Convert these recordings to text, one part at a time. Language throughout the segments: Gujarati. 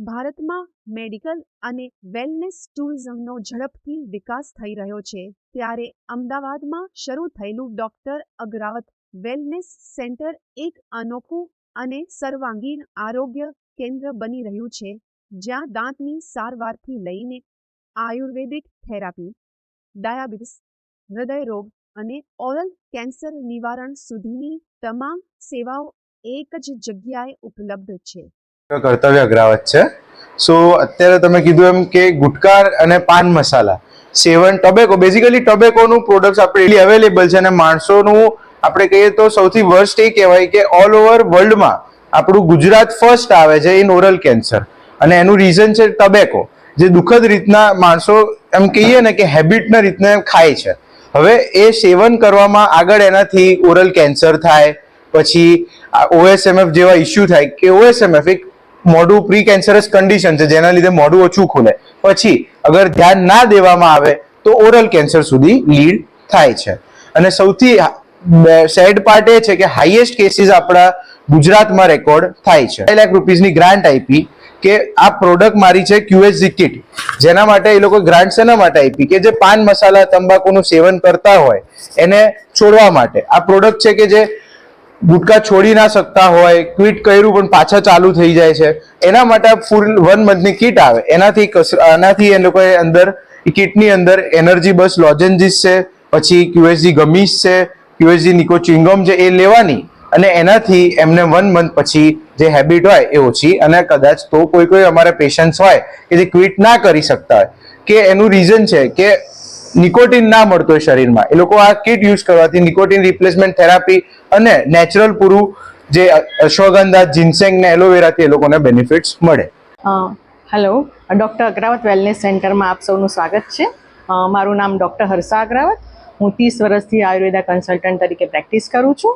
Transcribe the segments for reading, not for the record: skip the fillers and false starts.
ભારતમાં મેડિકલ અને વેલનેસ ટુરિઝમનો ઝડપથી વિકાસ થઈ રહ્યો છે, ત્યારે અમદાવાદમાં શરૂ થયેલું ડોક્ટર અગ્રાવત વેલનેસ સેન્ટર એક અનોખું અને સર્વાંગીણ આરોગ્ય કેન્દ્ર બની રહ્યું છે, જ્યાં દાંતની સારવારથી લઈને આયુર્વેદિક થેરાપી, ડાયાબિટીસ, હૃદયરોગ અને ઓરલ કેન્સર નિવારણ સુધીની તમામ સેવાઓ એક જ જગ્યાએ ઉપલબ્ધ છે. કર્તવ્ય અગ્રાવત છે. સો અત્યારે તમે કીધું એમ કે ગુટકા અને પાન મસાલા, સેવન, ટોબેકો, બેઝિકલી ટોબેકોનું પ્રોડક્ટ્સ આપણે અવેલેબલ છે અને માણસોનું આપણે કહીએ તો સૌથી વર્સ્ટ એ કહેવાય કે ઓલ ઓવર વર્લ્ડમાં આપણું ગુજરાત ફર્સ્ટ આવે છે ઇન ઓરલ કેન્સર, અને એનું રીઝન છે ટોબેકો, જે દુઃખદ રીતના માણસો એમ કહીએ ને કે હેબિટના રીતના ખાય છે. હવે એ સેવન કરવામાં આગળ એનાથી ઓરલ કેન્સર થાય, પછી ઓએસએમએફ જેવા ઇસ્યુ થાય કે ઓએસએમએફ એક મોઢું પ્રી કેન્સરસ કન્ડિશન છે જેના લીધે મોઢું ઓછું ખુલે, પછી અગર ધ્યાન ના દેવામાં આવે તો ઓરલ કેન્સર સુધી લીડ થાય છે. અને સૌથી સેડ પાર્ટ એ છે કે હાઈએસ્ટ કેસીસ આપણા ગુજરાતમાં રેકોર્ડ થાય છે. 5 લાખ રૂપીસની ગ્રાન્ટ આપી કે આ પ્રોડક્ટ મારી છે QHG કિટ, જેના માટે એ લોકો ગ્રાન્ટ શેના માટે આપી કે જે પાન મસાલા તંબાકુનું સેવન કરતા હોય એને છોડવા માટે. આ પ્રોડક્ટ છે કે જે ગુટકા છોડી ના શકતા હોય, ક્વિટ કર્યું પણ પાછા ચાલુ થઈ જાય છે, એના માટે ફૂલ 1 મંથની કીટ આવે. એનાથી એ લોકોએ અંદર કીટની અંદર એનર્જી બસ લોજેન્જીસ છે, પછી QHG ગમીસ છે, QHG નિકો ચ્યુઇંગમ છે, એ લેવાની અને એનાથી એમને 1 મંથ પછી જે હેબિટ હોય એ ઓછી, અને કદાચ તો કોઈ અમારા પેશન્ટ્સ હોય કે જે ક્વિટ ના કરી શકતા હોય કે એનું રીઝન છે કે નિકોટિન ના મળતો હોય શરીરમાં, એ લોકો આ કિટ યુઝ કરવાથી નિકોટિન રિપ્લેસમેન્ટ થેરાપી અને નેચરલ પૂરું જે અશ્વગંધા, જિન્સેંગ ને એલોવેરાથી એ લોકોને બેનિફિટ્સ મળે. હેલો, ડૉક્ટર અગ્રાવત વેલનેસ સેન્ટરમાં આપ સૌનું સ્વાગત છે. મારું નામ ડૉક્ટર હર્ષા અગ્રાવત. હું 30 વર્ષથી આયુર્વેદા કન્સલ્ટન્ટ તરીકે પ્રેક્ટિસ કરું છું,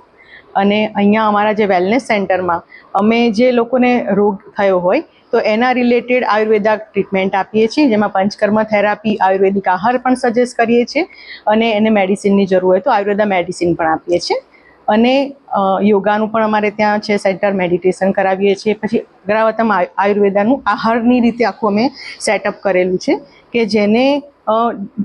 અને અહીંયા અમારા જે વેલનેસ સેન્ટરમાં અમે જે લોકોને રોગ થયો હોય તો એના રિલેટેડ આયુર્વેદા ટ્રીટમેન્ટ આપીએ છીએ, જેમાં પંચકર્મ થેરાપી, આયુર્વેદિક આહાર પણ સજેસ્ટ કરીએ છીએ, અને એને મેડિસિનની જરૂર હોય તો આયુર્વેદા મેડિસિન પણ આપીએ છીએ. અને યોગાનું પણ અમારે ત્યાં છે સેન્ટર, મેડિટેશન કરાવીએ છીએ. પછી અગ્રાવતમ આયુર્વેદાનું આહારની રીતે આખું અમે સેટઅપ કરેલું છે કે જેને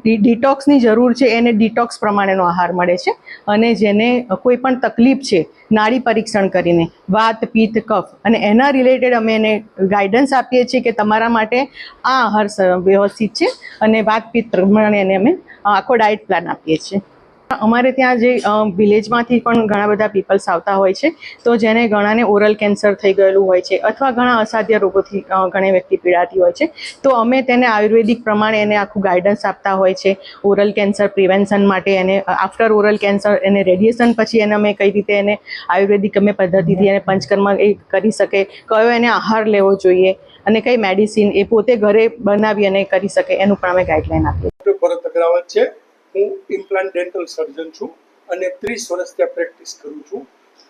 ડિટોક્સની જરૂર છે એને ડિટોક્સ પ્રમાણેનો આહાર મળે છે, અને જેને કોઈ પણ તકલીફ છે નાડી પરીક્ષણ કરીને વાત, પિત્ત, કફ, અને એના રિલેટેડ અમે એને ગાઈડન્સ આપીએ છીએ કે તમારા માટે આ આહાર વ્યવસ્થિત છે, અને વાત, પિત્ત પ્રમાણે એને અમે આખો ડાયટ પ્લાન આપીએ છીએ. અમારે ત્યાં જે વિલેજમાંથી પણ ઘણા બધા પીપલ્સ આવતા હોય છે, તો જેને ઘણાને ઓરલ કેન્સર થઈ ગયેલું હોય છે અથવા ઘણા અસાધ્ય રોગોથી ઘણી વ્યક્તિ પીડાતી હોય છે, તો અમે તેને આયુર્વેદિક પ્રમાણે એને આખું ગાઈડન્સ આપતા હોય છે. ઓરલ કેન્સર પ્રિવેન્શન માટે એને આફ્ટર ઓરલ કેન્સર એને રેડિયેશન પછી એને અમે કઈ રીતે એને આયુર્વેદિક અમે પદ્ધતિથી એને પંચકર્મ એ કરી શકે, કયો એને આહાર લેવો જોઈએ અને કઈ મેડિસિન એ પોતે ઘરે બનાવી અને કરી શકે, એનું પણ અમે ગાઈડલાઈન આપીએ. ભરત અગ્રાવત છે. હું ઇમ્પ્લાન્ટ ડેન્ટલ સર્જન છું અને 30 વર્ષ ત્યાં પ્રેક્ટિસ કરું છું.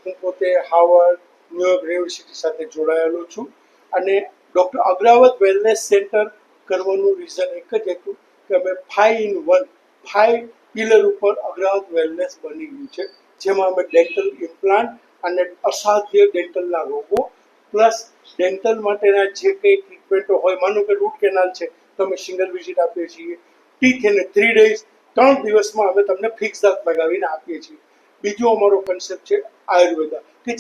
હું પોતે હાર્વર્ડ, ન્યુયોર્ક યુનિવર્સિટી સાથે જોડાયેલો છું, અને ડૉક્ટર અગ્રાવત વેલનેસ સેન્ટર કરવાનું રીઝન એક જ હતું કે અમે 5 in 1, 5 પિલર ઉપર અગ્રાવત વેલનેસ બની ગયું છે, જેમાં અમે ડેન્ટલ ઇમ્પ્લાન્ટ અને અસાધ્ય ડેન્ટલના રોગો પ્લસ ડેન્ટલ માટેના જે કંઈ ટ્રીટમેન્ટો હોય, માનો કે રૂટ કેનાલ છે તો અમે સિંગલ વિઝિટ આપીએ છીએ. ટીથ એને 3 days, 3 દિવસમાં અમે તમને ફિક્સ દાંત લગાવીને આપીએ છીએ. બીજો અમારો કન્સેપ્ટ છે આયુર્વેદા, કે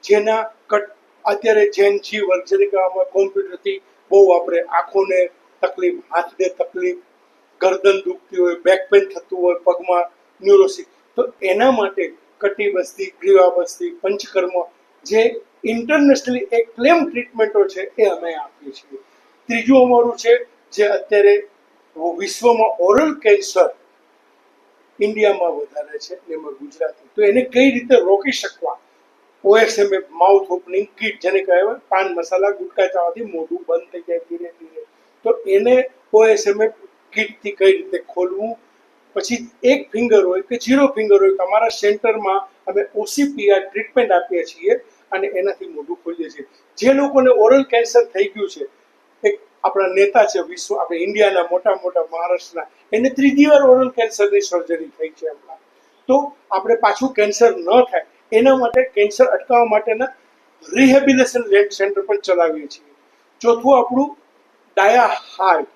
જેના કટ અત્યારે જેનજી વર્ગ જેને કહેવામાં કોમ્પ્યુટરથી બહુ વાપરે, આંખોને તકલીફ, હાથને તકલીફ, ગરદન દુખતી હોય, બેક પેન થતું હોય, પગમાં ન્યુરોસિસ, તો એના માટે કટિબસ્તી, ગ્રીવાબસ્તી, પંચકર્મ જે ઇન્ટરનેશનલી એક ક્લેમ ટ્રીટમેન્ટો છે એ અમે આપીએ છીએ. ત્રીજું અમારું છે જે અત્યારે વિશ્વમાં ઓરલ કેન્સર ઇન્ડિયામાં વધારે છે, એમાં ગુજરાતી, તો એને કઈ રીતે રોકી શકવા, OSMF માઉથ ઓપનિંગ કિટ, જેને કહેવાય પાન મસાલા ગુટકા ચાવવાથી મોઢું બંધ થઈ જાય ધીરે ધીરે, તો એને OSMF કિટથી કઈ રીતે ખોલવું. પછી 1 ફિંગર હોય કે 0 ફિંગર હોય, તમારા સેન્ટરમાં અમે OCPR ટ્રીટમેન્ટ આપીએ છીએ અને એનાથી મોઢું ખોલીએ છીએ. જે લોકોને ઓરલ કેન્સર થઈ ગયું છે, એક આપણા નેતા છે વિશ્વ, આપણે ઇન્ડિયાના મોટા મહારાષ્ટ્રના, એને 3જી વાર ઓરલ કેન્સરની સર્જરી થઈ છે હમણાં. તો આપણે પાછું કેન્સર ન થાય એના માટે, કેન્સર અટકાવવા માટેના રિહેબિલિટેશન સેન્ટર પણ ચલાવીએ છીએ. ચોથું આપણું ડાયા હાર્ટ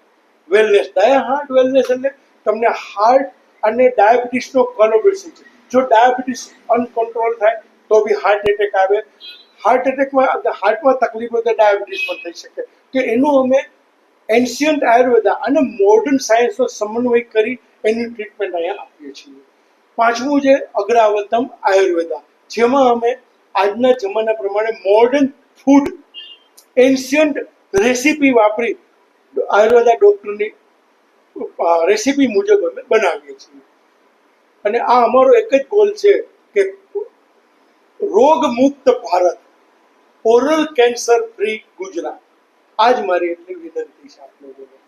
વેલનેસ એટલે તમને હાર્ટ અને ડાયાબિટીસનો કોલેબોરેશન છે. જો ડાયાબિટીસ અનકન્ટ્રોલ થાય તો બી હાર્ટ એટેક આવે. હાર્ટમાં તકલીફ હોય તો ડાયાબિટીસ પણ થઈ શકે. તો એનું અમે એન્શિયન્ટ આયુર્વેદા અને મોડર્ન સાયન્સનો સમન્વય કરી એની ટ્રીટમેન્ટ અહીંયા આપીએ છીએ. પાંચમું છે અગ્રાવતમ આયુર્વેદા, જેમાં અમે આજના જમાના પ્રમાણે મોડર્ન ફૂડ એન્શિયન્ટ રેસીપી વાપરી આયુર્વેદા ડૉક્ટરની રેસીપી મુજબ અમે બનાવીએ છીએ. અને આ અમારો એક જ ગોલ છે કે રોગ મુક્ત Bharat, oral cancer free Gujarat. આજ મારી એટલી વિનંતી છે આપ લોકોને.